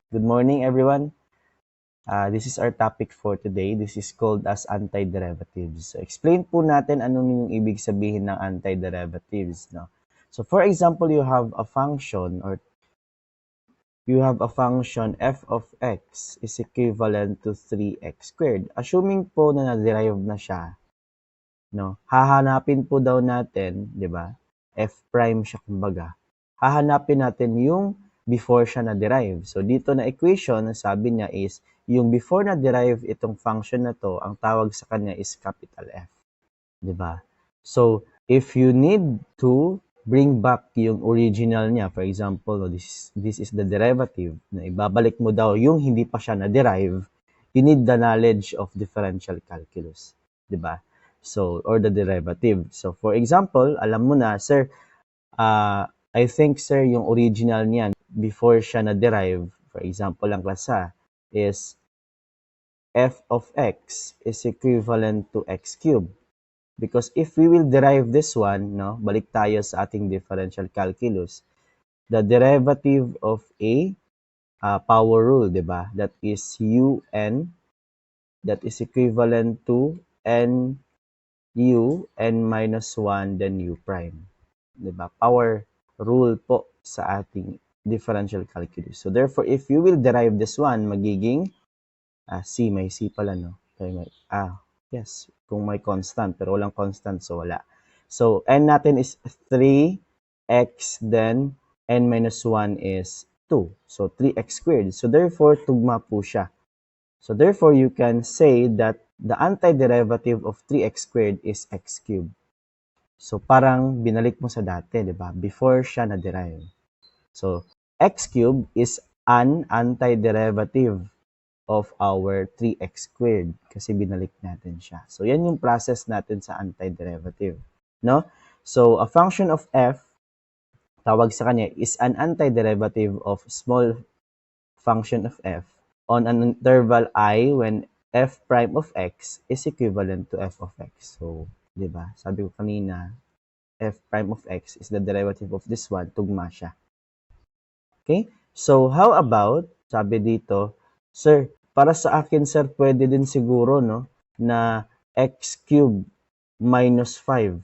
Good morning, everyone. This is our topic for today. This is called as antiderivatives. So, explain po natin anong yung ibig sabihin ng antiderivatives. No? So, for example, you have a function f of x is equivalent to 3x squared. Assuming po na na-derive na siya, no? Hahanapin po daw natin, 'di ba? F prime siya kumbaga. Hahanapin natin yung before siya na-derive. So dito na equation, sabi niya is yung before na-derive itong function na to, ang tawag sa kanya is capital F, 'di ba? So if you need to bring back yung original niya, for example, this is the derivative, na ibabalik mo daw yung hindi pa siya na-derive, you need the knowledge of differential calculus, 'di ba? So, or the derivative. So, for example, alam mo na, sir, I think, sir, yung original niyan, before siya na-derive, for example, ang klasa, is f of x is equivalent to x cubed. Because if we will derive this one, no, balik tayo sa ating differential calculus, the derivative of a power rule, di ba? That is un, that is equivalent to n n minus 1 then u prime. Diba? Power rule po sa ating differential calculus. So therefore, if you will derive this one, magiging c, may c pala, no? Okay, yes, kung may constant, pero walang constant, so wala. So, n natin is 3x, then n minus 1 is 2. So, 3x squared. So, therefore, tugma po siya. So, therefore, you can say that the antiderivative of 3x squared is x cubed. So, parang binalik mo sa dati, di ba? Before siya na-derive. So, x cubed is an antiderivative of our 3x squared kasi binalik natin siya. So, yan yung process natin sa antiderivative. No? So, a function of f, tawag sa kanya, is an antiderivative of small function of f on an interval I when f prime of x is equivalent to f of x. So, di ba? Sabi ko kanina, f prime of x is the derivative of this one, tugma siya. Okay? So, how about, sabi dito, sir, para sa akin, sir, pwede din siguro, no, na x cubed minus 5.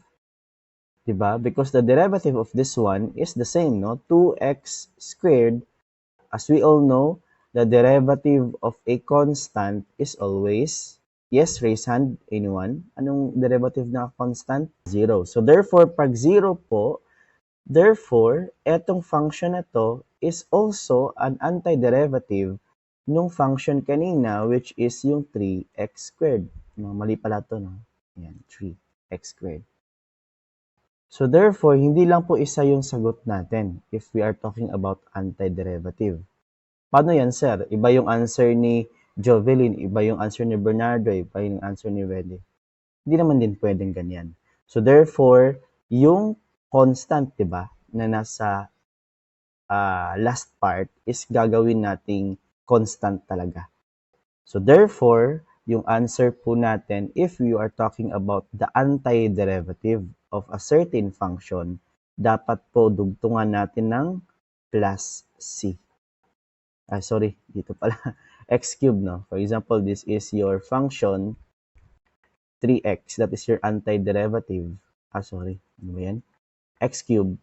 Diba? Because the derivative of this one is the same, no? 2x squared. As we all know, the derivative of a constant is always, yes, raise hand, anyone? Anong derivative na constant? 0. So, therefore, pag 0 po, therefore, etong function na to is also an antiderivative nung function kanina, which is yung 3x squared. No, mali pala to, no? Ayan, 3x squared. So therefore, hindi lang po isa yung sagot natin if we are talking about antiderivative. Paano yan, sir? Iba yung answer ni Jovelyn, iba yung answer ni Bernardo, iba yung answer ni Wendy. Hindi naman din pwedeng ganyan. So therefore, yung constant, diba, na nasa last part is gagawin nating constant talaga. So therefore, yung answer po natin, if we are talking about the antiderivative of a certain function, dapat po dugtungan natin ng plus c. Sorry, dito pala, x cubed, no? For example, this is your function 3x, that is your antiderivative. Sorry, ano ba yan? X cubed,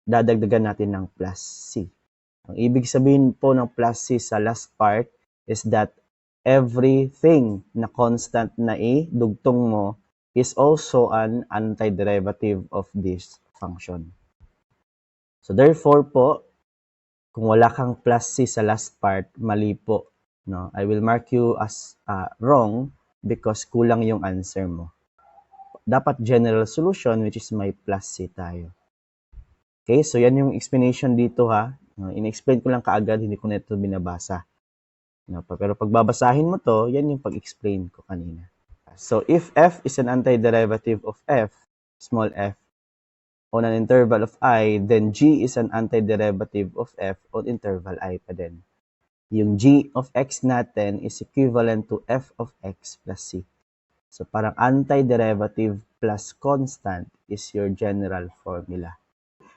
dadagdagan natin ng plus c. Ang ibig sabihin po ng plus c sa last part is that everything na constant na dugtong mo is also an antiderivative of this function. So therefore po, kung wala kang plus c sa last part, mali po. No? I will mark you as wrong because kulang yung answer mo. Dapat general solution which is may plus c tayo. Okay, so yan yung explanation dito ha. In-explain ko lang kaagad, hindi ko na ito binabasa. No, pero pag babasahin mo to, yan yung pag-explain ko kanina. So if f is an antiderivative of f, small f, on an interval of I, then g is an antiderivative of f on interval I pa din. Yung g of x natin is equivalent to f of x plus c. So parang antiderivative plus constant is your general formula.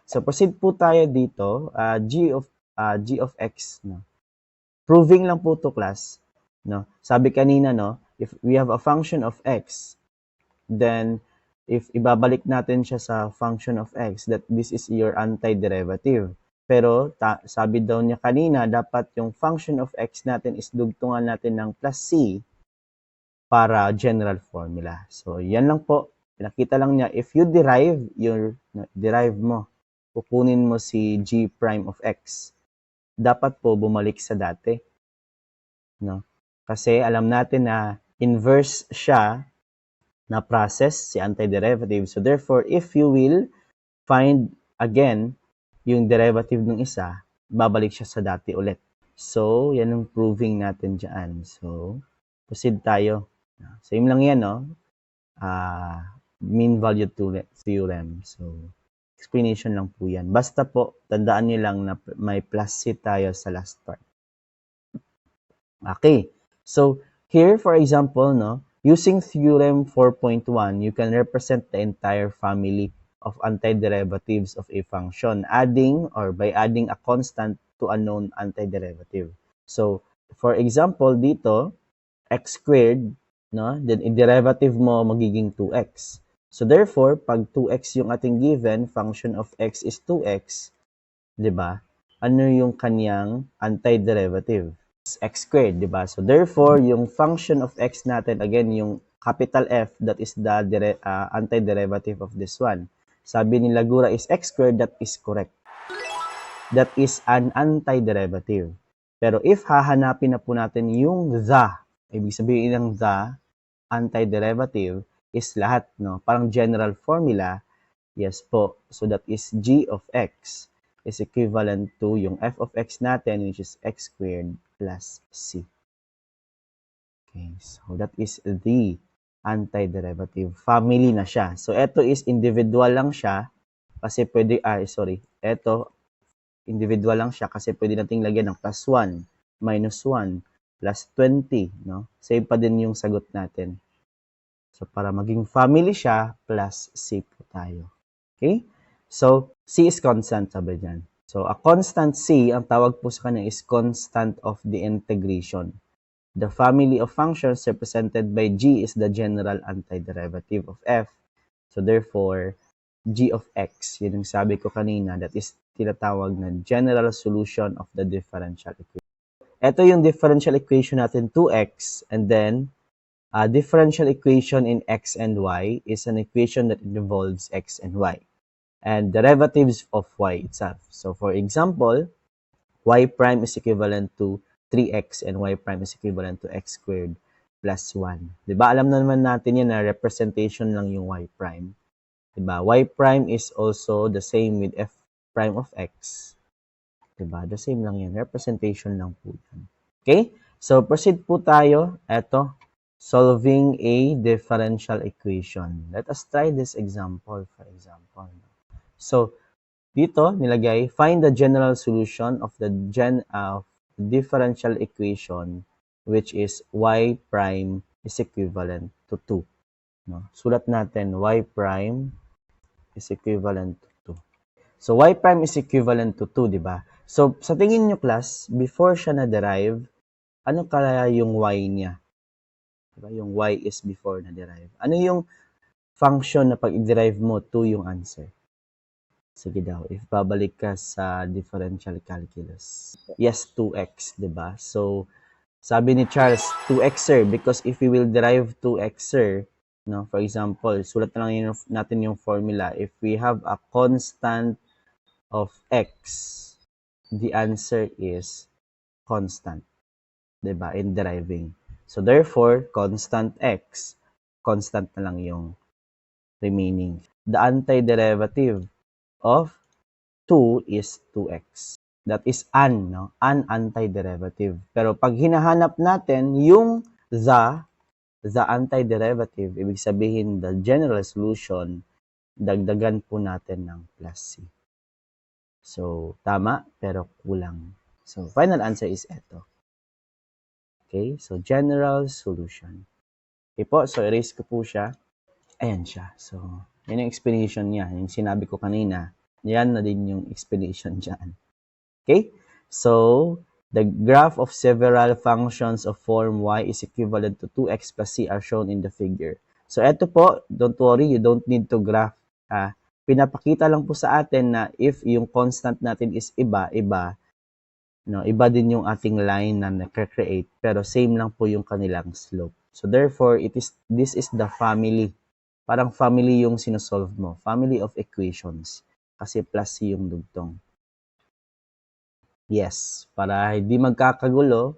So proceed po tayo dito, g of x, no? Proving lang po to class, no? Sabi kanina, no, if we have a function of x, then if ibabalik natin siya sa function of x, that this is your antiderivative. Pero sabi daw niya kanina, dapat yung function of x natin is dugtungan natin ng plus c para general formula. So, yan lang po. Pinakita lang niya, if you derive mo, kukunin mo si g prime of x, dapat po bumalik sa dati. No? Kasi alam natin na inverse siya na process, si antiderivative. So, therefore, if you will find again yung derivative ng isa, babalik siya sa dati ulit. So, yan ang proving natin dyan. So, proceed tayo. Same lang yan, no? Mean value theorem. So, explanation lang po yan. Basta po, tandaan niyo lang na may plus c tayo sa last part. Okay. So, here, for example, no, using theorem 4.1, you can represent the entire family of antiderivatives of a function, by adding a constant to a known antiderivative. So, for example, dito, x squared, no? Then, i-derivative mo magiging 2x. So, therefore, pag 2x yung ating given, function of x is 2x, di ba? Ano yung kanyang antiderivative? X squared, di ba? So, therefore, yung function of x natin, again, yung capital F, that is the antiderivative of this one. Sabi ni Lagura is x squared, that is correct. That is an antiderivative. Pero if hahanapin na po natin yung ibig sabihin ng antiderivative is lahat, no? Parang general formula. Yes po. So that is g of x is equivalent to yung f of x natin, which is x squared plus c. Okay, so that is the antiderivative. Family na siya. So ito is individual lang siya kasi pwede, ito individual lang siya kasi pwede nating lagyan ng plus 1, minus 1, plus 20, no? Same pa din yung sagot natin. So, para maging family siya, plus C po tayo. Okay? So, C is constant, sabi dyan. So, a constant C, ang tawag po sa kanya is constant of the integration. The family of functions represented by G is the general antiderivative of F. So, therefore, G of x, yun yung sabi ko kanina, that is tinatawag na general solution of the differential equation. Ito yung differential equation natin, 2x, and then a differential equation in x and y is an equation that involves x and y and derivatives of y itself. So, for example, y prime is equivalent to 3x and y prime is equivalent to x squared plus 1. Diba? Alam naman natin yan na representation lang yung y prime. Diba? Y prime is also the same with f prime of x. Diba? The same lang yan. Representation lang po yan. Okay? So, proceed po tayo. Ito, solving a differential equation. Let us try this example, for example. So, dito, nilagay, find the general solution of the differential equation, which is y prime is equivalent to 2. No? Sulat natin, y prime is equivalent to 2. So, y prime is equivalent to 2, di ba? So, sa tingin nyo, class, before siya na-derive, ano kaya yung y niya? Diba? Yung y is before na-derive. Ano yung function na pag i-derive mo, 2 yung answer? Sige daw, if babalik ka sa differential calculus. Yes, 2x, di ba? So, sabi ni Charles, 2x, sir, because if we will derive 2x, sir, no, for example, sulat na lang natin yung formula. If we have a constant of x, the answer is constant, diba, in deriving. So, therefore, constant x, constant na lang yung remaining. The antiderivative of 2 is 2x. That is an antiderivative. Pero pag hinahanap natin yung the antiderivative, ibig sabihin the general solution, dagdagan po natin ng plus c. So, tama, pero kulang. So, final answer is ito. Okay, so general solution. Okay po, so erase ko po siya. Ayan siya. So, yun yung explanation niya. Yung sinabi ko kanina, yan na din yung explanation dyan. Okay? So, The graph of several functions of form y is equivalent to 2x plus c are shown in the figure. So, eto po, don't worry, you don't need to graph. Pinapakita lang po sa atin na if yung constant natin is iba-iba, no, iba din yung ating line na naka-create, pero same lang po yung kanilang slope. So, therefore, this is the family. Parang family yung sinosolve mo. Family of equations. Kasi plus c yung dugtong. Yes, para hindi magkakagulo,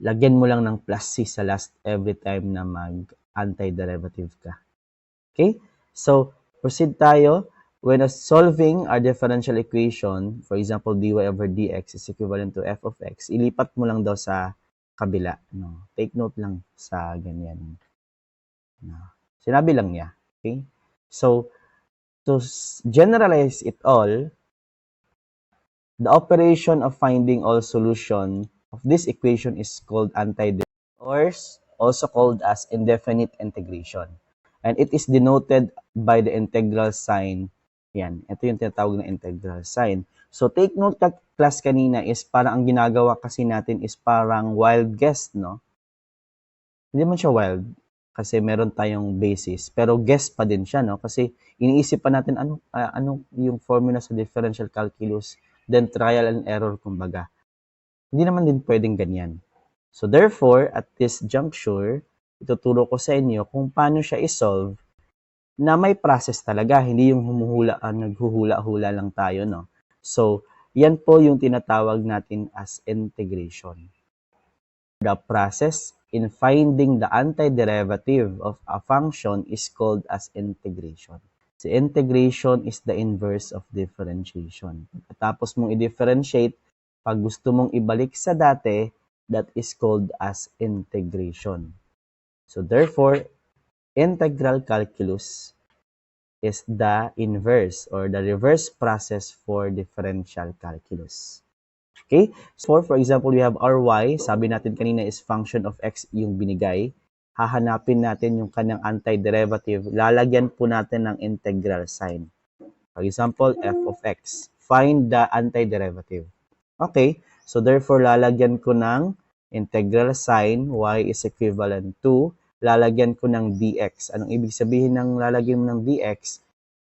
lagyan mo lang ng plus c sa last every time na mag-antiderivative ka. Okay? So, proceed tayo. When solving our differential equation, for example, dy over dx is equivalent to f of x, ilipat mo lang daw sa kabila. No? Take note lang sa ganyan. No? Sinabi lang niya. Okay? So, to generalize it all, the operation of finding all solution of this equation is called antiderivative, or also called as indefinite integration. And it is denoted by the integral sign. Yan, ito yung tinatawag na integral sign. So take note, class kanina is parang ang ginagawa kasi natin is parang wild guess, no? Hindi man siya wild kasi meron tayong basis, pero guess pa din siya, no? Kasi iniisip pa natin ano yung formula sa differential calculus, then trial and error kumbaga. Hindi naman din pwedeng ganyan. So therefore, at this juncture, ituturo ko sa inyo kung paano siya isolve na may process talaga, hindi yung naghuhula-hula lang tayo, no? So, yan po yung tinatawag natin as integration. The process in finding the antiderivative of a function is called as integration. Si integration is the inverse of differentiation. Pagkatapos mong i-differentiate, pag gusto mong ibalik sa dati, that is called as integration. So therefore, integral calculus is the inverse or the reverse process for differential calculus. Okay? So for example, we have our y. Sabi natin kanina is function of x yung binigay. Hahanapin natin yung kanyang antiderivative. Lalagyan po natin ng integral sign. For example, f of x. Find the antiderivative. Okay? So therefore, lalagyan ko ng integral sign, y is equivalent to, lalagyan ko ng dx. Anong ibig sabihin ng lalagyan mo ng dx?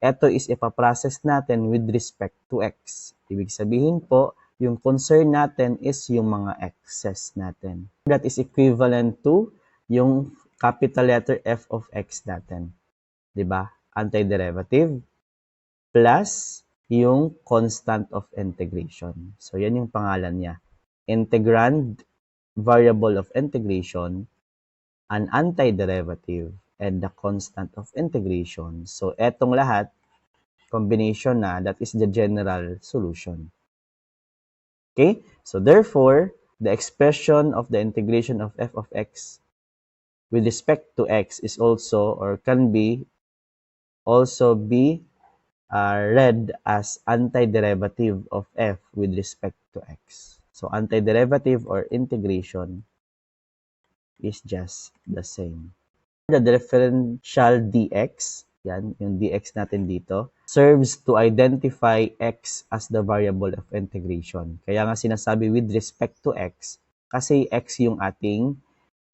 Ito is ipaprocess natin with respect to x. Ibig sabihin po, yung concern natin is yung mga x's natin. That is equivalent to yung capital letter f of x natin. Diba? Antiderivative plus yung constant of integration. So, yan yung pangalan niya. Integrand, variable of integration, an antiderivative, and the constant of integration. So, etong lahat, combination na, that is the general solution. Okay? So, therefore, the expression of the integration of f of x with respect to x is also, or can be, also be read as antiderivative of f with respect to x. So, antiderivative or integration is just the same. The differential dx, yan, yung dx natin dito, serves to identify x as the variable of integration. Kaya nga sinasabi with respect to x, kasi x yung ating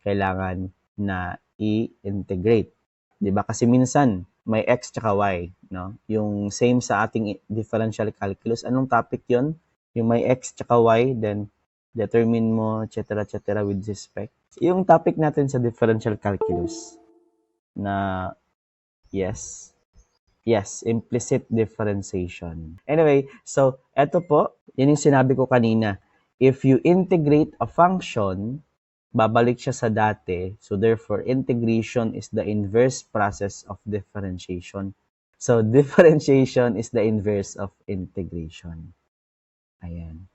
kailangan na i-integrate. Diba? Kasi minsan, may x tsaka y. No? Yung same sa ating differential calculus. Anong topic yon? Yung may x tsaka y, then determine mo, etc. with respect. Yung topic natin sa differential calculus na yes, implicit differentiation. Anyway, so eto po, yun yung sinabi ko kanina. If you integrate a function, babalik siya sa dati. So therefore, integration is the inverse process of differentiation. So differentiation is the inverse of integration. Ayan.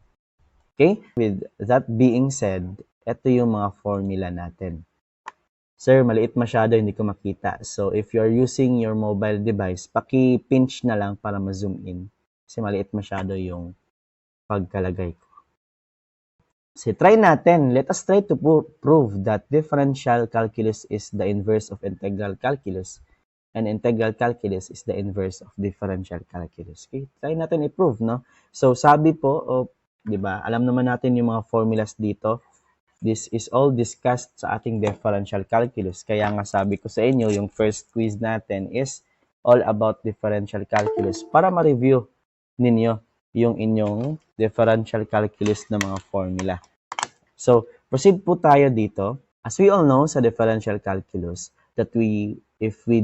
Okay? With that being said, ito yung mga formula natin. Sir, maliit masyado, hindi ko makita. So if you're using your mobile device, paki-pinch na lang para ma-zoom in. Kasi maliit masyado yung pagkalagay ko. So, try natin. Let us try to prove that differential calculus is the inverse of integral calculus and integral calculus is the inverse of differential calculus. Okay? Try natin i-prove, no? So, sabi po, 'Di ba? Alam naman natin yung mga formulas dito. This is all discussed sa ating differential calculus. Kaya nga sabi ko sa inyo, yung first quiz natin is all about differential calculus para ma-review ninyo yung inyong differential calculus na mga formula. So, proceed po tayo dito. As we all know sa differential calculus, that if we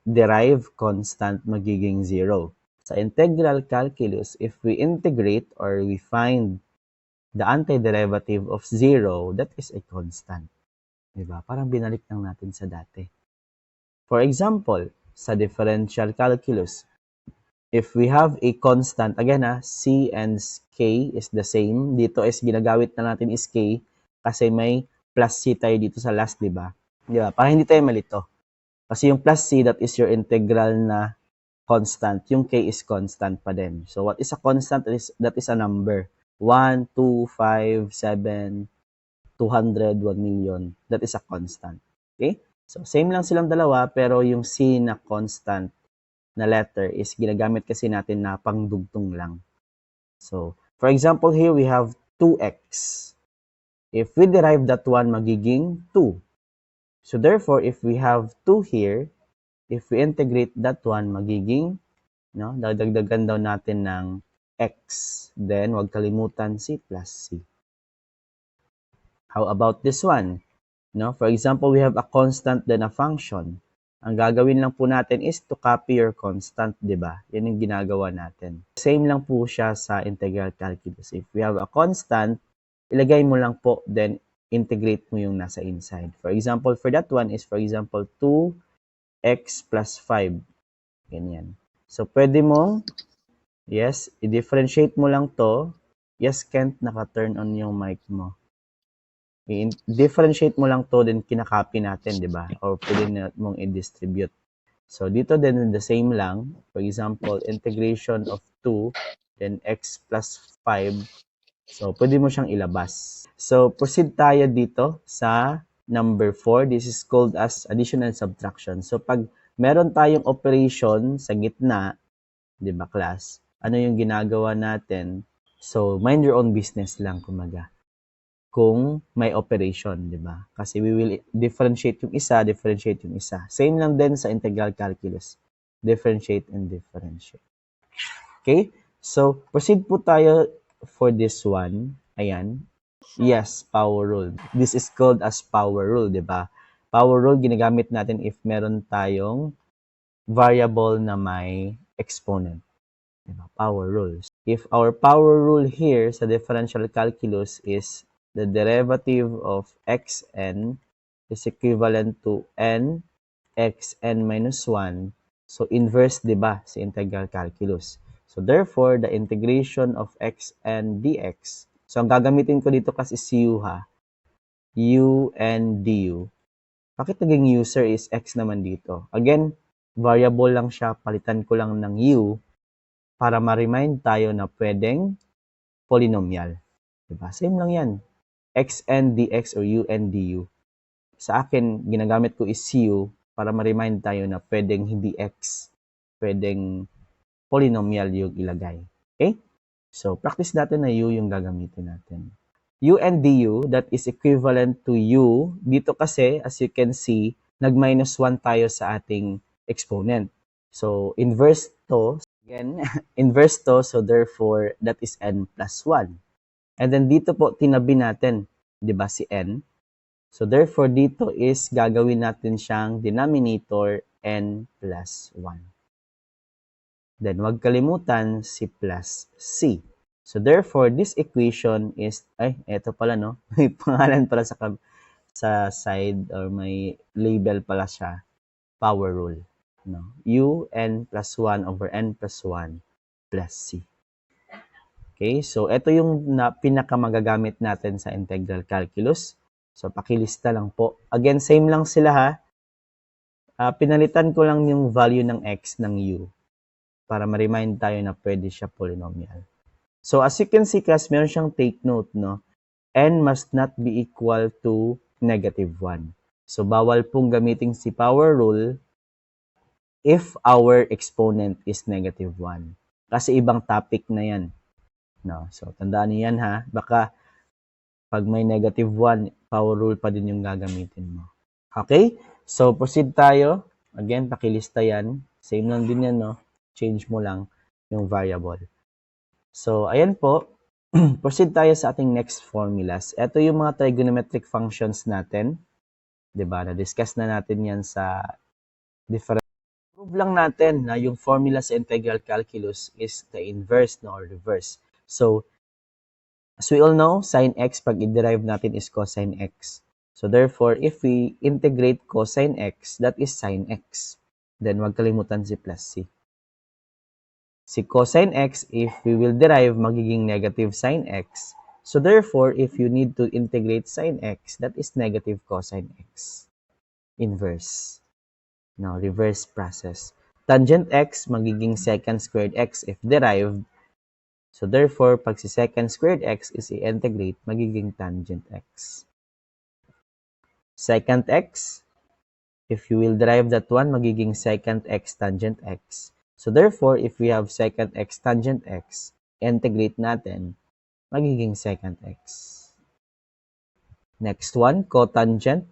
derive constant, magiging zero. Sa integral calculus, if we integrate or we find the antiderivative of zero, that is a constant. Diba? Parang binalik lang natin sa dati. For example, sa differential calculus, if we have a constant, again C and K is the same. Dito is ginagamit na natin is K kasi may plus C tayo dito sa last, diba? Diba? Para hindi tayo malito. Kasi yung plus C, that is your integral na constant. Yung K is constant pa din. So, what is a constant? That is a number. 1, 2, 5, 7, 200, 1 million. That is a constant. Okay? So, same lang silang dalawa, pero yung C na constant na letter is ginagamit kasi natin na pangdugtong lang. So, for example, here we have 2x. If we derive that one, magiging 2. So, therefore, if we have 2 here, if we integrate that one, magiging, no, dadagdagan daw natin ng x. Then, huwag kalimutan si plus c. How about this one? No, for example, we have a constant then a function. Ang gagawin lang po natin is to copy your constant, di ba? Yan yung ginagawa natin. Same lang po siya sa integral calculus. If we have a constant, ilagay mo lang po, then integrate mo yung nasa inside. For example, for that one is, for example, 2x plus 5. Ganyan. So, pwede mong, yes, i-differentiate mo lang to. Yes, Kent, naka-turn on yung mic mo. I-differentiate mo lang to, then kinakopy natin, di ba? Or pwede mong i-distribute. So, dito din the same lang. For example, integration of 2, then x plus 5. So, pwede mo siyang ilabas. So, proceed tayo dito sa number 4. This is called as addition and subtraction. So, pag meron tayong operation sa gitna, di ba class? Ano yung ginagawa natin? So, mind your own business lang, kumaga. Kung may operation, di ba? Kasi we will differentiate yung isa. Same lang din sa integral calculus. Differentiate and differentiate. Okay? So, proceed po tayo for this one. Ayan. Yes, power rule. This is called as power rule, di ba? Power rule, ginagamit natin if meron tayong variable na may exponent. Diba? Power rules. If our power rule here sa differential calculus is the derivative of xn is equivalent to n xn minus 1. So, inverse, di ba, sa integral calculus. So, therefore, the integration of xn dx. So, ang gagamitin ko dito kasi is u, ha? U and du. Bakit naging user is x naman dito? Again, variable lang siya. Palitan ko lang ng u para ma-remind tayo na pwedeng polynomial. Diba? Same lang yan. xn dx or un du. Sa akin, ginagamit ko is u para ma-remind tayo na pwedeng hindi x, pwedeng polynomial yung ilagay. Okay? So, practice natin na u yung gagamitin natin. U and du, that is equivalent to u. Dito kasi, as you can see, nag-minus 1 tayo sa ating exponent. So, inverse to, again, inverse to, so therefore, that is n plus 1. And then dito po, tinabi natin, di ba, si n. So, therefore, dito is gagawin natin siyang denominator n plus 1. Then, wag kalimutan si plus c. So, therefore, this equation is, eto pala, no? May pangalan pala sa side or may label pala siya, power rule. No? U n plus 1 over n plus 1 plus c. Okay, so ito yung pinakamagagamit natin sa integral calculus. So, pakilista lang po. Again, same lang sila ha. Pinalitan ko lang yung value ng x ng u para ma-remind tayo na pwede siya polynomial. So, as you can see, class, meron siyang take note, no? N must not be equal to negative 1. So, bawal pong gamitin si power rule if our exponent is negative 1. Kasi ibang topic na yan. No? So, tandaan niyo yan ha. Baka pag may negative 1, power rule pa din yung gagamitin mo. Okay? So, proceed tayo. Again, pakilista yan. Same lang din yan, no? Change mo lang yung variable. So, ayan po. Proceed tayo sa ating next formulas. Ito yung mga trigonometric functions natin. Diba? Na-discuss na natin yan sa different. Prove lang natin na yung formula sa integral calculus is the inverse no, or reverse. So, as we all know, sin x pag i-derive natin is cosine x. So, therefore, if we integrate cosine x, that is sin x. Then, wag kalimutan si plus c. Si cosine x, if we will derive, magiging negative sin x. So, therefore, if you need to integrate sin x, that is negative cosine x. Inverse. Now, reverse process. Tangent x, magiging secant squared x if derived. So, therefore, pag si secant squared x is i-integrate, magiging tangent x. Secant x, if you will derive that one, magiging secant x tangent x. So, therefore, if we have secant x tangent x, integrate natin, magiging secant x. Next one, cotangent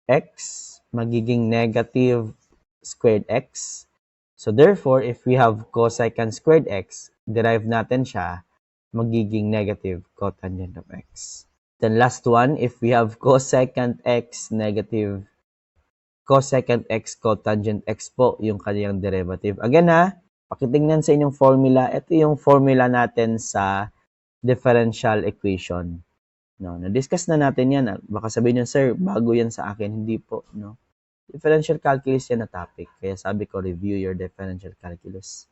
x, magiging negative squared x. So, therefore, if we have cosecant squared x, derive natin siya, magiging negative cotangent of x. Then, last one, if we have cosecant x negative cosecant x cotangent x po yung kanyang derivative. Again ha, pakitingnan sa inyong formula. Ito yung formula natin sa differential equation. No, na-discuss na natin yan. Baka sabihin nyo, sir, bago yan sa akin. Hindi po, no? Differential calculus yan na topic. Kaya sabi ko, review your differential calculus.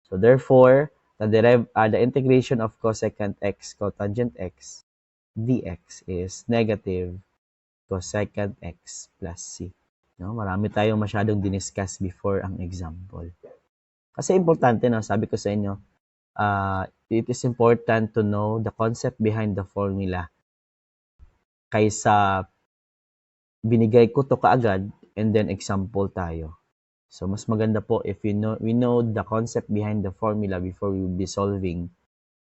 So, therefore, the integration of cosecant x cotangent x dx is negative cosecant x plus c. No, marami tayong masyadong diniscuss before ang example. Kasi importante, no, sabi ko sa inyo, it is important to know the concept behind the formula kaysa binigay ko to kaagad and then example tayo. So, mas maganda po if we know the concept behind the formula before we will be solving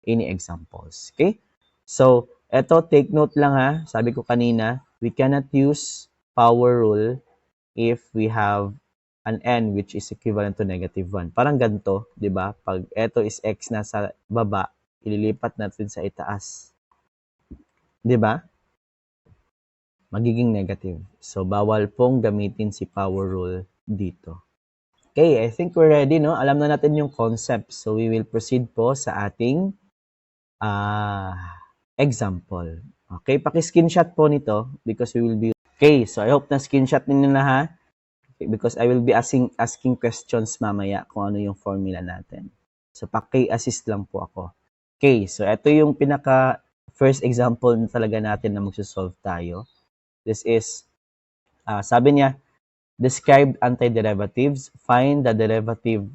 any examples. Okay? So, eto, take note lang ha. Sabi ko kanina, we cannot use power rule if we have an n which is equivalent to negative 1. Parang ganito, di ba? Pag eto is x na sa baba, ililipat natin sa itaas. Di ba? Magiging negative. So, bawal pong gamitin si power rule dito. Okay, I think we're ready, no? Alam na natin yung concept. So, we will proceed po sa ating example. Okay, paki-screenshot po nito because we will be... Okay, so I hope na screenshot ninyo na ha. Because I will be asking questions mamaya kung ano yung formula natin. So, paki-assist lang po ako. Okay, so ito yung pinaka first example na talaga natin na magsusolve tayo. This is, sabi niya, describe antiderivatives. Find the derivative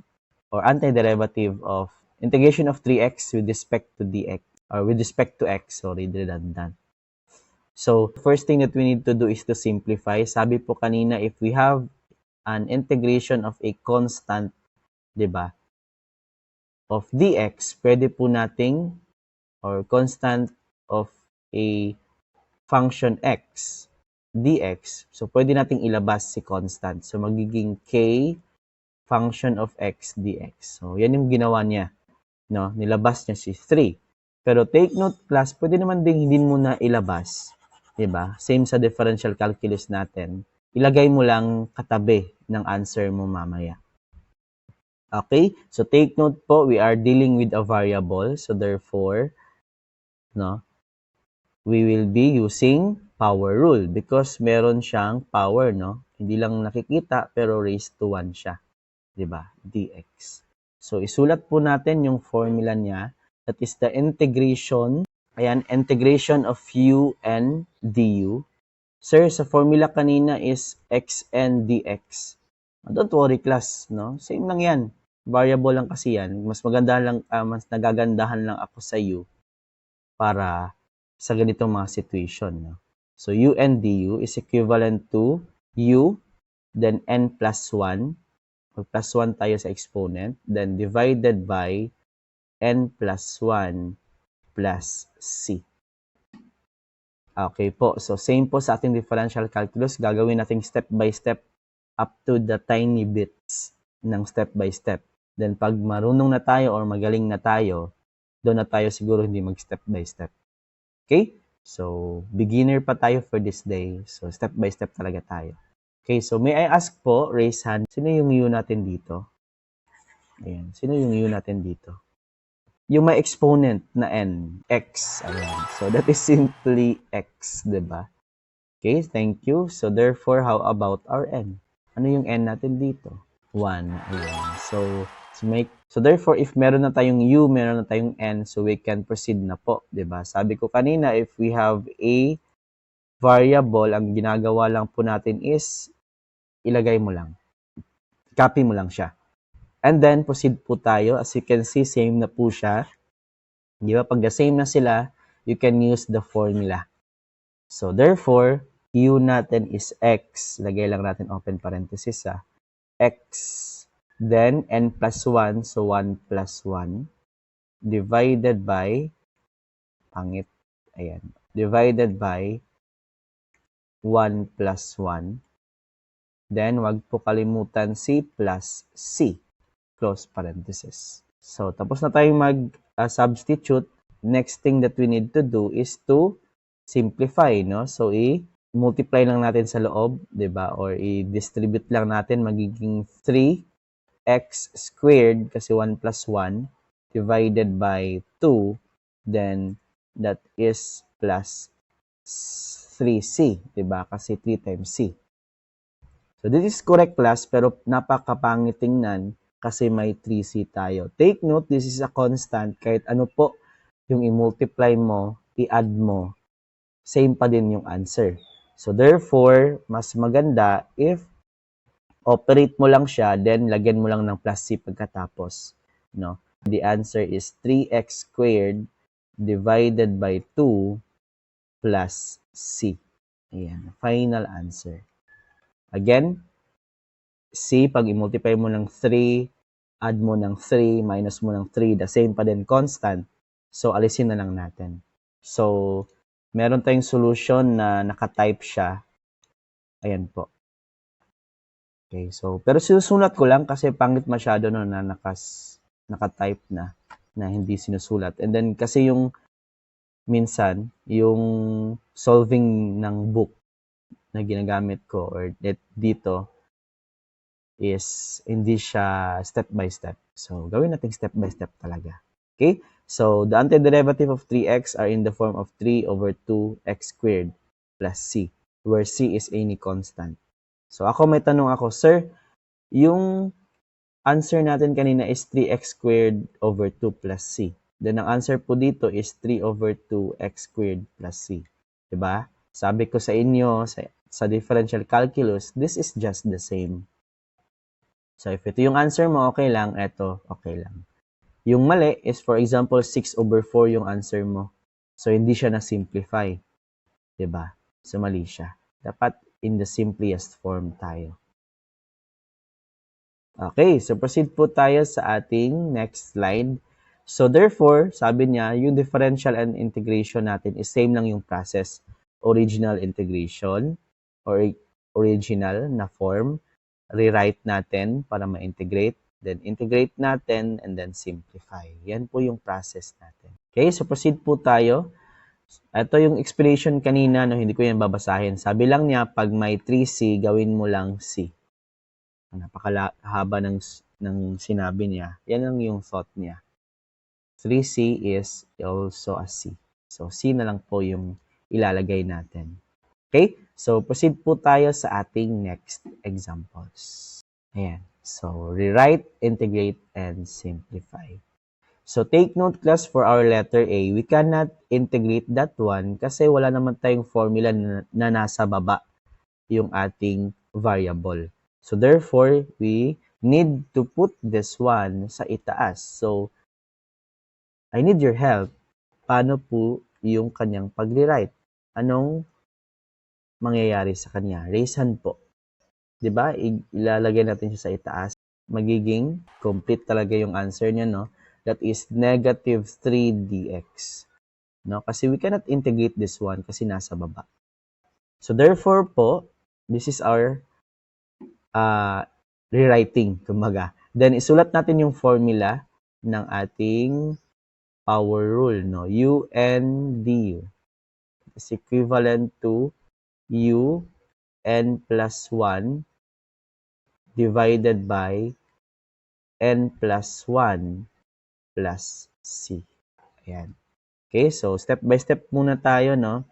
or antiderivative of integration of 3x with respect to dx or with respect to x. Sorry, redundant. So, first thing that we need to do is to simplify. Sabi po kanina, if we have an integration of a constant, di ba, of dx, pwede po nating, or constant of a function x, dx, so pwede nating ilabas si constant. So, magiging k function of x dx. So, yan yung ginawa niya. No? Nilabas niya si 3. Pero take note class, pwede naman din hindi mo na ilabas. Diba? Same sa differential calculus natin. Ilagay mo lang katabi ng answer mo mamaya. Okay? So, take note po, we are dealing with a variable. So, therefore, no, we will be using power rule because meron siyang power, no? Hindi lang nakikita, pero raised to 1 siya. Diba? dx. So, isulat po natin yung formula niya. That is the integration. Ayan, integration of u and du. Sir, sa formula kanina is xn dx. Don't worry class, no? Same lang yan. Variable lang kasi yan. Mas maganda lang, mas nagagandahan lang ako sa u para sa ganitong mga situation, no? So, u and du is equivalent to u, then n plus 1. Mag plus 1 tayo sa exponent, then divided by n plus 1 plus c. Okay po. So, same po sa ating differential calculus. Gagawin natin step by step up to the tiny bits ng step by step. Then, pag marunong na tayo or magaling na tayo, doon na tayo siguro hindi mag-step by step. Okay? So, beginner pa tayo for this day. So, step by step talaga tayo. Okay, so may I ask po, raise hand, sino yung U natin dito? Ayan, sino yung U natin dito? Yung may exponent na n, x. Ayan. So, that is simply x, diba? Okay, thank you. So, therefore, how about our n? Ano yung n natin dito? 1. Ayan. So therefore, if meron na tayong u, meron na tayong n, so we can proceed na po, diba? Sabi ko kanina, if we have a variable, ang ginagawa lang po natin is, ilagay mo lang. Copy mo lang siya. And then, proceed po tayo. As you can see, same na po siya. Di ba? Pag the same na sila, you can use the formula. So, therefore, u natin is x. Lagay lang natin open parenthesis x. Then, n plus 1. So, 1 plus 1. Divided by, pangit, ayan. Divided by 1 plus 1. Then, wag po kalimutan c plus c. Close parenthesis. So, tapos na tayong mag-substitute. Next thing that we need to do is to simplify, no? So, i-multiply lang natin sa loob, di ba? Or i-distribute lang natin, magiging 3x squared, kasi 1 plus 1, divided by 2, then that is plus 3c, di ba? Kasi 3 times c. So, this is correct class, pero napakapangit tingnan kasi may 3c tayo. Take note, this is a constant. Kahit ano po yung i-multiply mo, i-add mo, same pa din yung answer. So, therefore, mas maganda if operate mo lang siya, then lagyan mo lang ng plus c pagkatapos. No? The answer is 3x squared divided by 2 plus c. Ayan, final answer. Again, c, pag i-multiply mo ng 3, add mo ng 3, minus mo ng 3, the same pa din, constant. So, alisin na lang natin. So, meron tayong solution na nakatype siya. Ayan po. Okay, so, pero sinusulat ko lang kasi pangit masyado no, na nakatype na hindi sinusulat. And then, kasi yung minsan, yung solving ng book na ginagamit ko or dito, is hindi siya step by step. So, gawin natin step by step talaga. Okay? So, the antiderivative of 3x are in the form of 3 over 2x squared plus c, where c is any constant. So, may tanong ako, sir, yung answer natin kanina is 3x squared over 2 plus c. Then, ang answer po dito is 3 over 2x squared plus c. Diba? Sabi ko sa inyo, sa differential calculus, this is just the same. So, if ito yung answer mo, okay lang. Ito, okay lang. Yung mali is, for example, 6 over 4 yung answer mo. So, hindi siya na-simplify. Diba? So, mali siya. Dapat in the simplest form tayo. Okay, so proceed po tayo sa ating next slide. So, therefore, sabi niya, yung differential and integration natin is same lang yung process. Original integration or original na form. Rewrite natin para ma-integrate, then integrate natin, and then simplify. Yan po yung process natin. Okay, so proceed po tayo. Ito yung explanation kanina, no, hindi ko yan babasahin. Sabi lang niya, pag may 3c, gawin mo lang c. Napakahaba ng sinabi niya. Yan lang yung thought niya. 3c is also a c. So, c na lang po yung ilalagay natin. Okay? So, proceed po tayo sa ating next examples. Ayan. So, rewrite, integrate, and simplify. So, take note class for our letter A. We cannot integrate that one kasi wala naman tayong formula na nasa baba yung ating variable. So, therefore, we need to put this one sa itaas. So, I need your help. Paano po yung kanyang pag-rewrite? Anong mangyayari sa kanya? Raise hand po. 'Di ba? Ilalagay natin siya sa itaas. Magiging complete talaga yung answer niya, no? That is negative 3 dx. No? Kasi we cannot integrate this one kasi nasa baba. So therefore po, this is our rewriting, kumbaga. Then isulat natin yung formula ng ating power rule, no? U n du is equivalent to U n plus 1 divided by n plus 1 plus C. Ayan. Okay, so step by step muna tayo, no?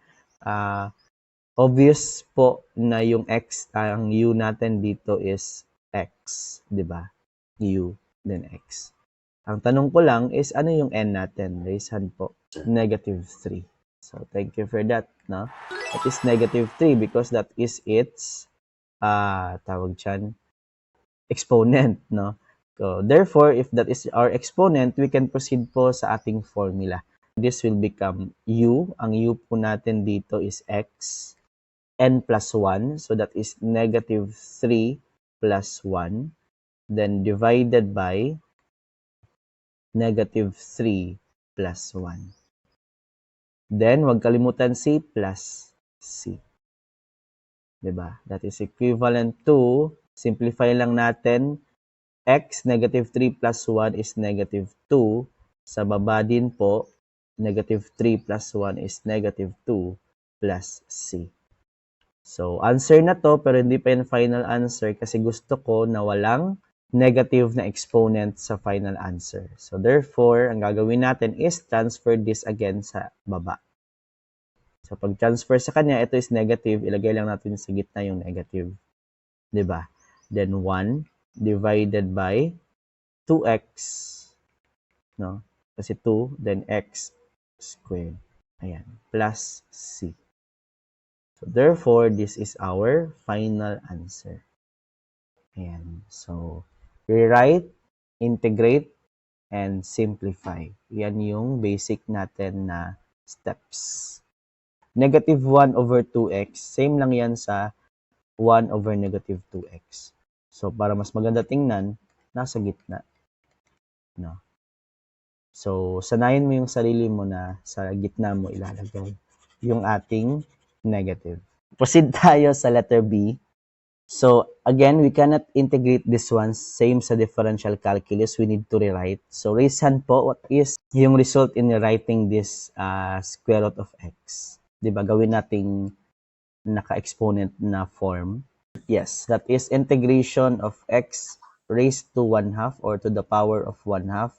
Obvious po na yung x, ang u natin dito is x, di ba? U, then x. Ang tanong ko lang is, ano yung n natin? Raise hand po. Negative 3. So, thank you for that, no? That is negative 3 because that is its, tawag dyan, exponent, no? So, therefore, if that is our exponent, we can proceed po sa ating formula. This will become u. Ang u po natin dito is x, n plus 1. So, that is negative 3 plus 1. Then, divided by negative 3 plus 1. Then, wag kalimutan C plus C. Diba? That is equivalent to, simplify lang natin, x, negative 3 plus 1 is negative 2. Sa baba din po, negative 3 plus 1 is negative 2 plus C. So, answer na to, pero hindi pa yung final answer kasi gusto ko na walang negative na exponent sa final answer. So, therefore, ang gagawin natin is transfer this again sa baba. So, pag transfer sa kanya, ito is negative, ilagay lang natin sa gitna yung negative. Diba? Then, 1 divided by 2x, no? Kasi 2, then x squared. Ayan, plus C. So, therefore, this is our final answer. Ayan. So, rewrite, integrate, and simplify. Yan yung basic natin na steps. Negative 1 over 2x, same lang yan sa 1 over negative 2x. So, para mas maganda tingnan, nasa gitna. No? So, sanayin mo yung sarili mo na sa gitna mo ilalagay yung ating negative. Proceed tayo sa letter B. So, again, we cannot integrate this one. Same sa differential calculus. We need to rewrite. So, raise hand po. What is yung result in writing this square root of x? Diba? Gawin nating naka-exponent na form. Yes, that is integration of x raised to 1/2 or to the power of 1/2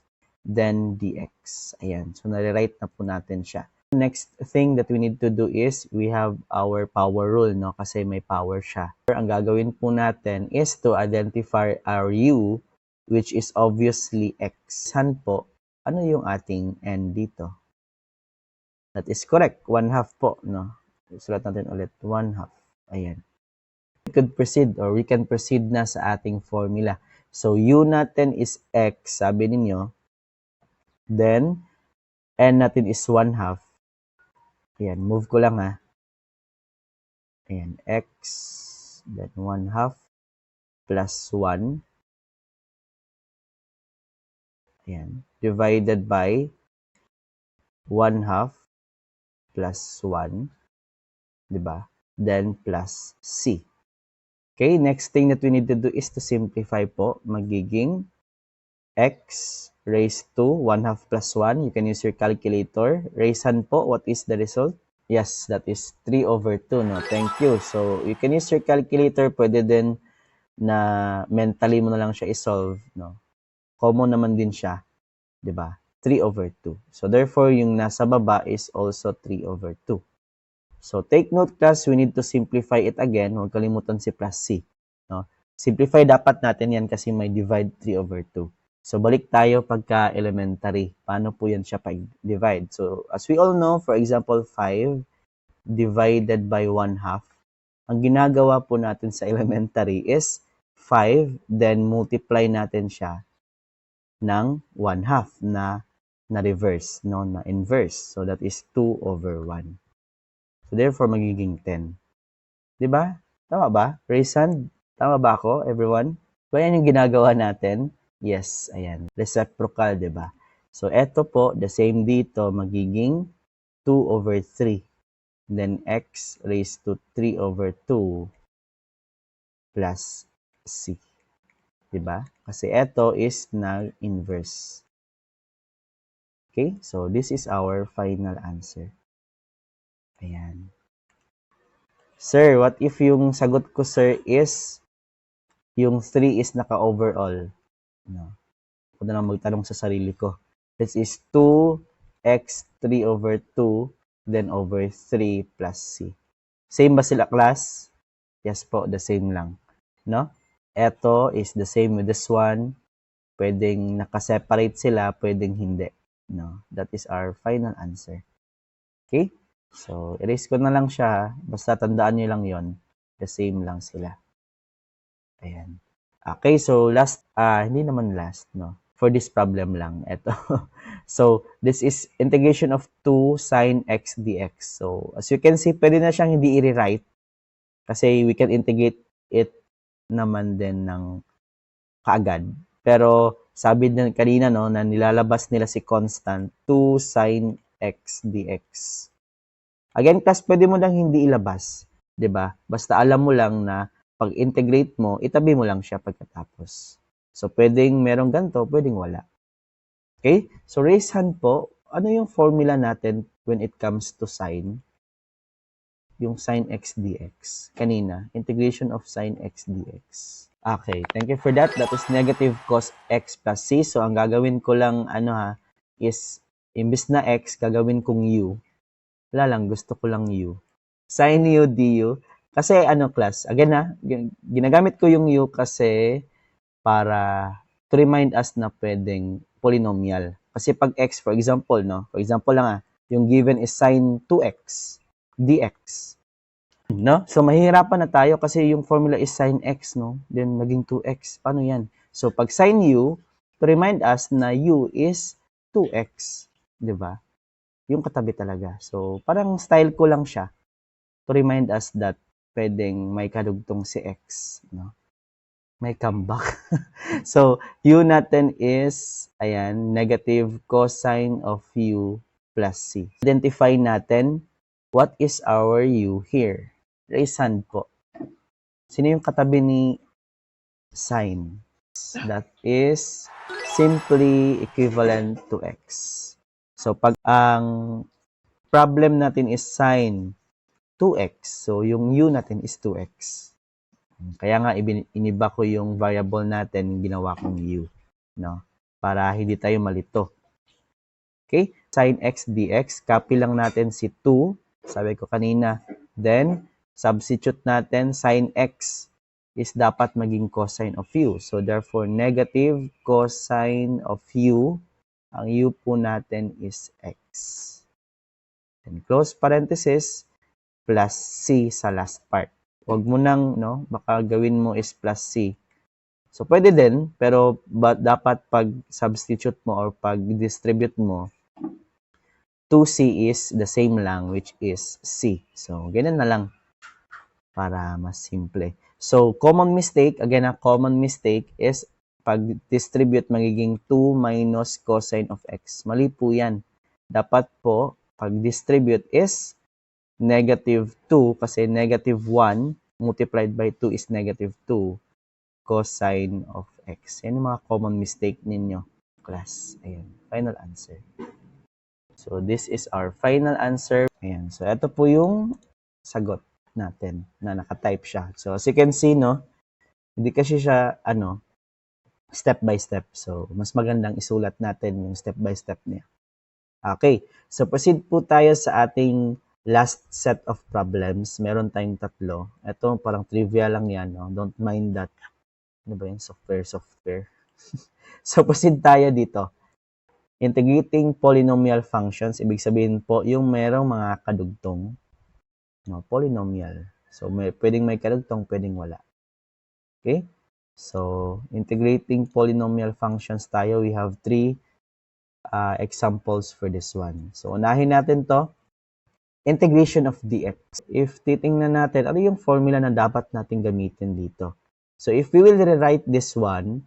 then dx. Ayan. So, nare-write na po natin siya. Next thing that we need to do is we have our power rule, no? Kasi may power siya. Ang gagawin po natin is to identify our u, which is obviously x. Saan po? Ano yung ating n dito? That is correct. 1/2 po, no? Sulat natin ulit. 1/2. Ayan. We could proceed or we can proceed na sa ating formula. So, u natin is x, sabi ninyo. Then, n natin is 1/2. Ayan, move ko lang ha. Ayan, x, then 1/2 plus 1. Ayan, divided by 1/2 plus 1. Diba? Then plus c. Okay, next thing that we need to do is to simplify po. Magiging x raised to 1/2 plus 1. You can use your calculator. Raise hand po. What is the result? Yes, that is 3 over 2. No? Thank you. So, you can use your calculator. Pwede din na mentally mo na lang siya isolve. No? Common naman din siya. Diba? 3 over 2. So, therefore, yung nasa baba is also 3 over 2. So, take note class, we need to simplify it again. Huwag kalimutan si plus c. No? Simplify dapat natin yan kasi may divide 3 over 2. So, balik tayo pagka elementary. Paano po yan siya pag-divide? So, as we all know, for example, 5 divided by 1/2. Ang ginagawa po natin sa elementary is 5, then multiply natin siya ng 1/2 na reverse, no? Na inverse. So, that is 2 over 1. So, therefore, magiging 10. Diba? Tama ba? Raise hand. Tama ba ako, everyone? So, ayan yung ginagawa natin. Yes, ayan. Reciprocal, diba? So, eto po, the same dito, magiging 2 over 3. Then, x raised to 3 over 2 plus c. Diba? Kasi eto is nag-inverse. Okay? So, this is our final answer. Ayan. Sir, what if yung sagot ko, sir, is yung 3 is naka-overall? No. Ako na lang magtanong sa sarili ko. This is 2x 3 over 2 then over 3 plus c. Same ba sila, class? Yes po, the same lang. No? Ito is the same with this one. Pwedeng nakaseparate sila, pwedeng hindi. No? That is our final answer. Okay? So, erase ko na lang siya. Basta tandaan nyo lang yon. The same lang sila. Ayan. Okay, so last, hindi naman last, no? For this problem lang, ito. So, this is integration of 2 sine x dx. So, as you can see, pwede na siyang hindi i-rewrite kasi we can integrate it naman din ng kaagad. Pero, sabi din kanina, no, na nilalabas nila si constant 2 sine x dx. Again, class, pwede mo lang hindi ilabas. 'Di ba? Basta alam mo lang na pag integrate mo, itabi mo lang siya pagkatapos. So, pwedeng merong ganito, pwedeng wala. Okay? So, raise hand po. Ano yung formula natin when it comes to sine? Yung sine x dx. Kanina, integration of sine x dx. Okay, thank you for that. That is negative cos x plus c. So, ang gagawin ko lang, is, imbis na x, gagawin kong u. Wala lang, gusto ko lang u. Sin u du. Kasi, class, again ginagamit ko yung u kasi para to remind us na pwedeng polynomial. Kasi pag x, for example, for example lang yung given is sin 2x dx. No? So, mahihirapan na tayo kasi yung formula is sin x, no? Then, maging 2x. Paano yan? So, pag sin u, to remind us na u is 2x. Diba? Yung katabi talaga. So, parang style ko lang siya to remind us that pwedeng may kadugtong si x, no? May comeback. So, u natin is, ayan, negative cosine of u plus c. Identify natin what is our u here. Raise hand po. Sino yung katabi ni sine? That is simply equivalent to x. So, pag ang problem natin is sine 2x, so yung u natin is 2x. Kaya nga, iniba ko yung variable natin, ginawa kong u, no? Para hindi tayo malito. Okay? Sin x dx, copy lang natin si 2, sabi ko kanina. Then, substitute natin, sin x is dapat maging cosine of u. So, therefore, negative cosine of u, ang u po natin is x. And close parenthesis, plus c sa last part. Huwag mo nang, baka gawin mo is plus c. So, pwede din, pero dapat pag substitute mo or pag distribute mo, 2c is the same lang, which is c. So, ganyan na lang para mas simple. So, common mistake, again, common mistake is pag distribute, magiging 2 minus cosine of x. Mali po yan. Dapat po, pag distribute is negative 2 kasi negative 1 multiplied by 2 is negative 2 cosine of x. Yan yung mga common mistake ninyo, class. Ayan, final answer. So, this is our final answer. Ayan, so ito po yung sagot natin na nakatype siya. So, as you can see, hindi kasi siya, step by step. So, mas magandang isulat natin yung step by step niya. Okay, so proceed po tayo sa ating last set of problems. Meron tayong 3. Ito, parang trivia lang yan. Don't mind that. Ano ba yun? Software. So, proceed tayo dito. Integrating polynomial functions. Ibig sabihin po, yung merong mga kadugtong. Polynomial. So, pwedeng may kadugtong, pwedeng wala. Okay? So, integrating polynomial functions tayo. We have 3 examples for this one. So, unahin natin to. Integration of dx. If titingnan natin, ano yung formula na dapat natin gamitin dito? So, if we will rewrite this one,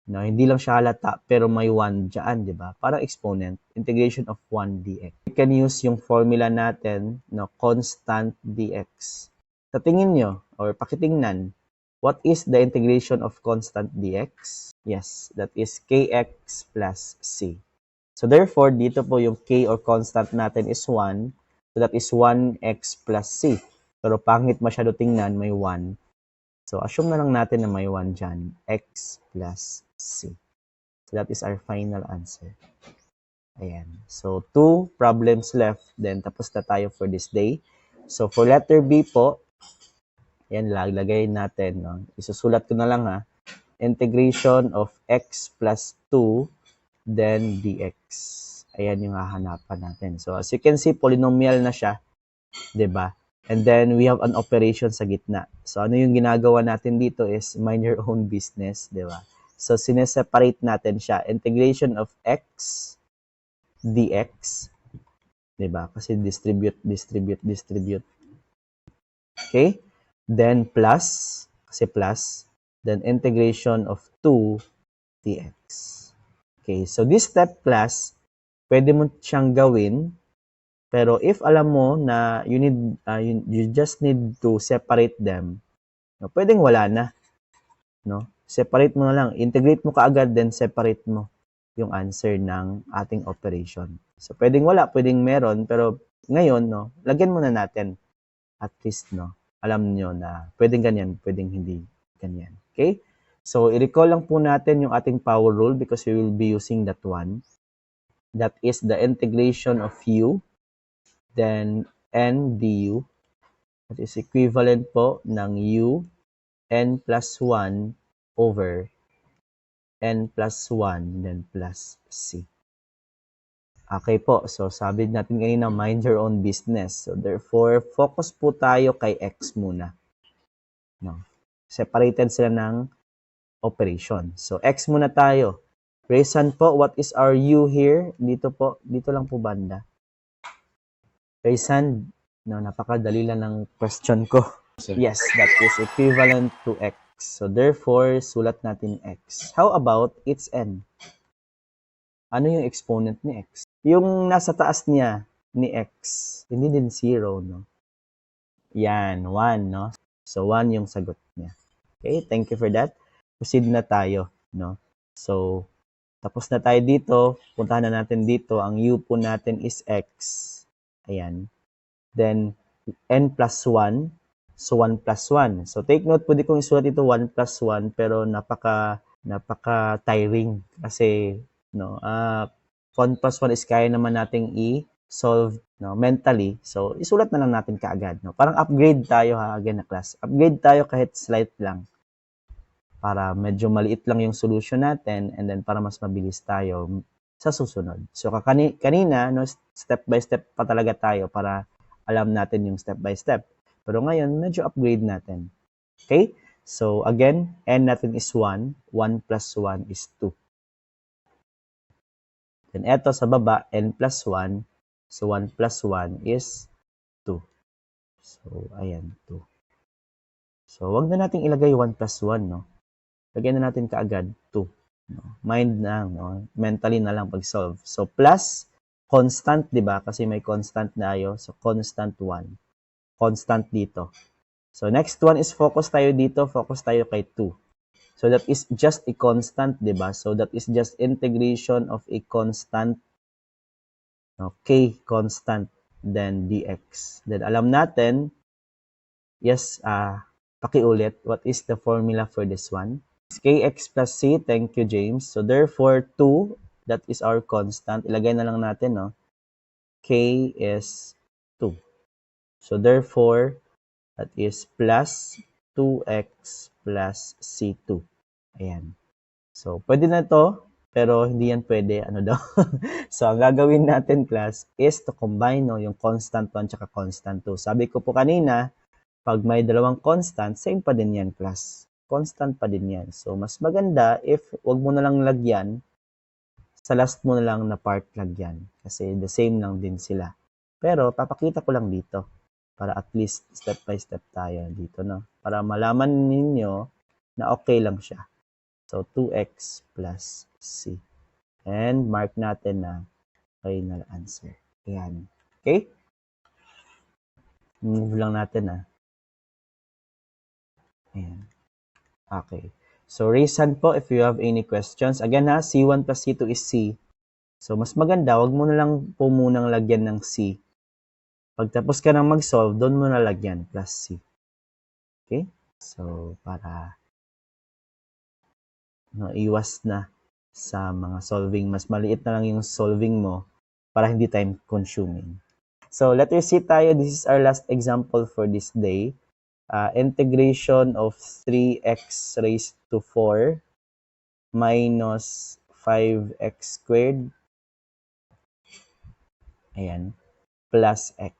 No, hindi lang siya halata, pero may 1 dyan, di ba? Parang exponent, integration of 1 dx. We can use yung formula natin, no, constant dx. Sa tingin nyo, or pakitingnan, what is the integration of constant dx? Yes, that is kx plus c. So therefore, dito po yung k or constant natin is 1. So that is 1x plus c. Pero pangit masyado tingnan, may 1. So, assume na lang natin na may 1 dyan, x plus c. So, that is our final answer. Ayan. So, 2 problems left. Then, tapos na tayo for this day. So, for letter B po, ayan, lagay natin. No? Isusulat ko na lang ha. Integration of x plus 2, then dx. Ayan yung hahanapan natin. So, as you can see, polynomial na siya. 'Di ba? And then, we have an operation sa gitna. So, ano yung ginagawa natin dito is mind your own business, 'di ba? So, sineseparate natin siya. Integration of x dx, 'di ba? Kasi distribute. Okay? Then, plus, kasi plus, then integration of 2 dx. Okay, so this step class, pwede mo siyang gawin. Pero if alam mo na you just need to separate them, no, pwedeng wala na, no? Separate mo na lang, integrate mo kaagad, then separate mo yung answer ng ating operation. So pwedeng wala, pwedeng meron, pero ngayon, no, lagyan muna natin at least, no, alam nyo na pwedeng ganyan, pwedeng hindi ganyan. Okay? So i-recall lang po natin yung ating power rule because we will be using that one. That is the integration of u, then n du, that is equivalent po ng u n plus 1 over n plus 1 then plus c. Okay po, so sabi natin kanina, mind your own business. So therefore, focus po tayo kay x muna. No? Separated sila ng operation. So x muna tayo. Raysan po, what is our u here? Dito po, dito lang po banda. Raysan, no, napakadali lang ng question ko. Yes, that is equivalent to x. So therefore, sulat natin x. How about its n? Ano yung exponent ni x? Yung nasa taas niya ni x, hindi din 0, no? Yan, 1, no? So 1 yung sagot niya. Okay, thank you for that. Proceed na tayo, no? So, tapos na tayo dito. Puntahan na natin dito. Ang u po natin is x. Ayan. Then, n plus 1. So, 1 plus 1. So, take note, pwede kong isulat ito 1 plus 1, pero napaka-tiring. Kasi, no, 1 plus 1 is kaya naman nating i-solve, no, mentally. So, isulat na lang natin kaagad. No? Parang upgrade tayo ha, again na class. Upgrade tayo kahit slight lang. Para medyo maliit lang yung solution natin and then para mas mabilis tayo sa susunod. So, kanina, no, step by step pa talaga tayo para alam natin yung step by step. Pero ngayon, medyo upgrade natin. Okay? So, again, n natin is 1. 1 plus 1 is 2. Then, eto sa baba, n plus 1. So, 1 plus 1 is 2. So, ayan, 2. So, wag na nating ilagay 1 plus 1, no? Lagyan na natin kaagad 2. No? Mind na, no? Mentally na lang pag-solve. So, plus, constant, di ba? Kasi may constant na ayo. So, constant 1. Constant dito. So, next one is focus tayo dito. Focus tayo kay 2. So, that is just a constant, di ba? So, that is just integration of a constant. Okay, constant. Then, dx. Then, alam natin, yes, pakiulit, what is the formula for this one? Kx plus c, thank you, James. So, therefore, 2, that is our constant. Ilagay na lang natin, no? K is 2. So, therefore, that is plus 2x plus c2. Ayan. So, pwede na to, pero hindi yan pwede. Ano daw? So, ang gagawin natin, class, is to combine, no, yung constant 1 tsaka constant 2. Sabi ko po kanina, pag may dalawang constant, same pa din yan, class. Constant pa din yan. So, mas maganda if wag mo na lang lagyan, sa last mo na lang na part lagyan. Kasi the same lang din sila. Pero, papakita ko lang dito. Para at least step by step tayo dito, no? Para malaman ninyo na okay lang siya. So, 2x plus c. And mark natin na final answer. Ayan. Okay? Move lang natin Ayan. Okay. So, raise hand po if you have any questions. Again C1 plus C2 is C. So, mas maganda, wag mo na lang po munang lagyan ng C. Pagtapos ka nang mag-solve, doon mo na lagyan plus C. Okay? So, para iwas na sa mga solving. Mas maliit na lang yung solving mo para hindi time consuming. So, letter C tayo. This is our last example for this day. Integration of 3x raised to 4 minus 5x squared. Ayan. Plus x.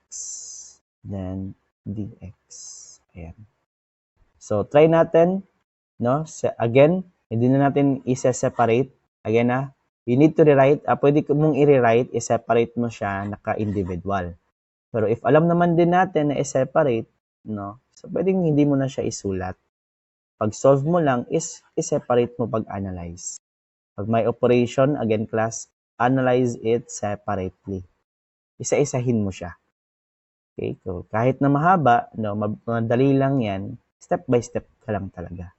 Then, dx. Ayan. So, try natin. No? Again, hindi na natin i-separate. Again you need to rewrite. Pwede mong i-rewrite, i-separate mo siya naka-individual. Pero if alam naman din natin na i-separate, no? So, pwedeng hindi mo na siya isulat. Pag solve mo lang is i-separate mo pag analyze. Pag may operation, again class, analyze it separately. Isa-isahin mo siya. Okay? So, kahit na mahaba, no, madali lang yan, step by step ka lang talaga.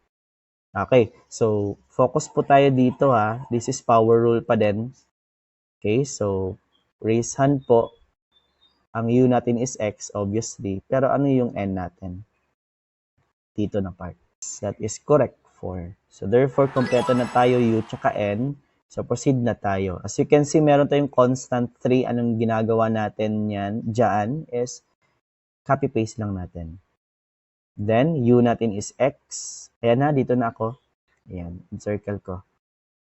Okay, so focus po tayo dito This is power rule pa din. Okay, so raise hand po. Ang u natin is x, obviously. Pero ano yung n natin? Dito na part. That is correct, 4. So therefore, kompleto na tayo u tsaka n. So proceed na tayo. As you can see, meron tayong constant 3. Anong ginagawa natin yan? Diyan is copy-paste lang natin. Then, u natin is x. Ayan dito na ako. Ayan, circle ko.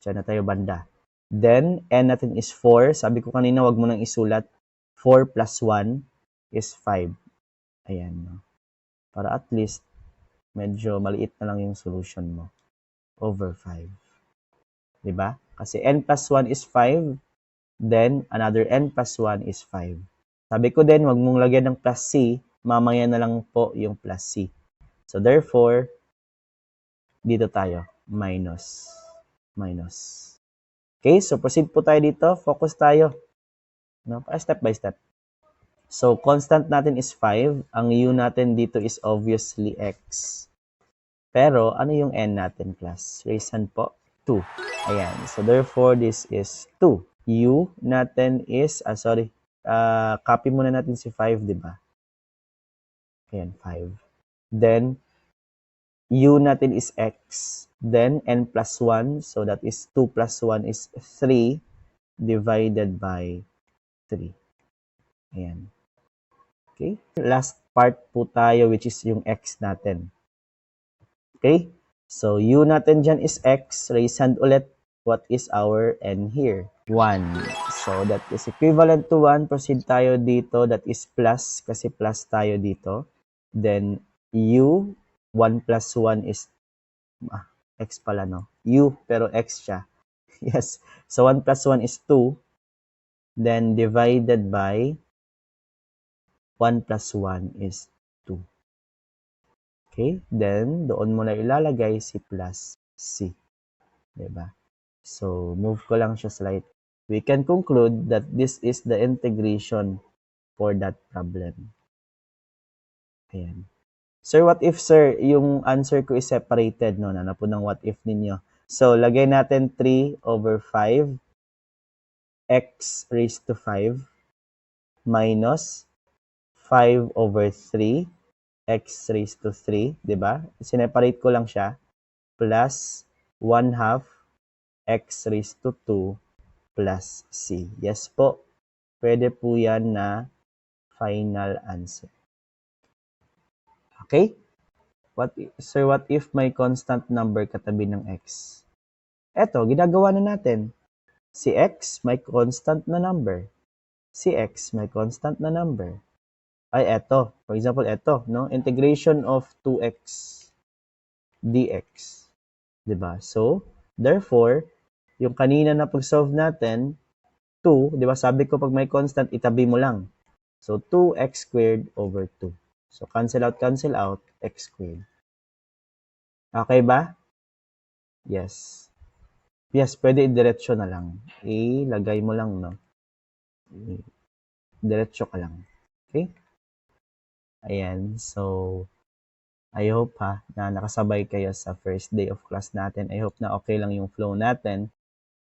Diyan na tayo banda. Then, n natin is 4. Sabi ko kanina, wag mo nang isulat. 4 plus 1 is 5. Ayan, no? Para at least, medyo maliit na lang yung solution mo. Over 5. Diba? Kasi n plus 1 is 5. Then, another n plus 1 is 5. Sabi ko din, wag mong lagyan ng plus c. Mamaya na lang po yung plus c. So, therefore, dito tayo. Minus. Okay, so proceed po tayo dito. Focus tayo. No? Step by step. So, constant natin is 5. Ang u natin dito is obviously x. Pero, ano yung n natin, class? Raise hand po. 2. Ayan. So, therefore, this is 2. U natin is, copy muna natin si 5, di ba? Ayan, 5. Then, u natin is x. Then, n plus 1. So, that is 2 plus 1 is 3 divided by 3. Ayan. Okay? Last part po tayo, which is yung x natin. Okay? So, u natin dyan is x. Raise hand ulit. What is our n here? 1. So, that is equivalent to 1. Proceed tayo dito. That is plus, kasi plus tayo dito. Then, u, 1 plus 1 is, x pala, no? u, pero x siya. Yes. So, 1 plus 1 is 2. Then, divided by 1 plus 1 is 2. Okay? Then, doon mo na ilalagay si plus c. Diba? So, move ko lang siya slide. We can conclude that this is the integration for that problem. Ayan. Sir, what if, sir, yung answer ko is separated, no? Ano po ng what if ninyo? So, lagay natin 3 over 5 x raised to 5 minus 5 over 3 x raised to 3, di ba? Sineparate ko lang siya, plus 1/2 x raised to 2 plus c. Yes po, pwede po yan na final answer. Okay? Sir, what if may constant number katabi ng x? Eto, ginagawa na natin. Si x may constant na number. Si x may constant na number. Ay, eto. For example, eto, no? Integration of 2x dx. Diba? So, therefore, yung kanina na pag-solve natin, 2, diba? Sabi ko pag may constant, itabi mo lang. So, 2x squared over 2. So, cancel out, x squared. Okay ba? Yes. Yes, pwede idiretso na lang. Ilagay mo lang, no? Diretso ka lang. Okay? Ayan. So, I hope na nakasabay kayo sa first day of class natin. I hope na okay lang yung flow natin.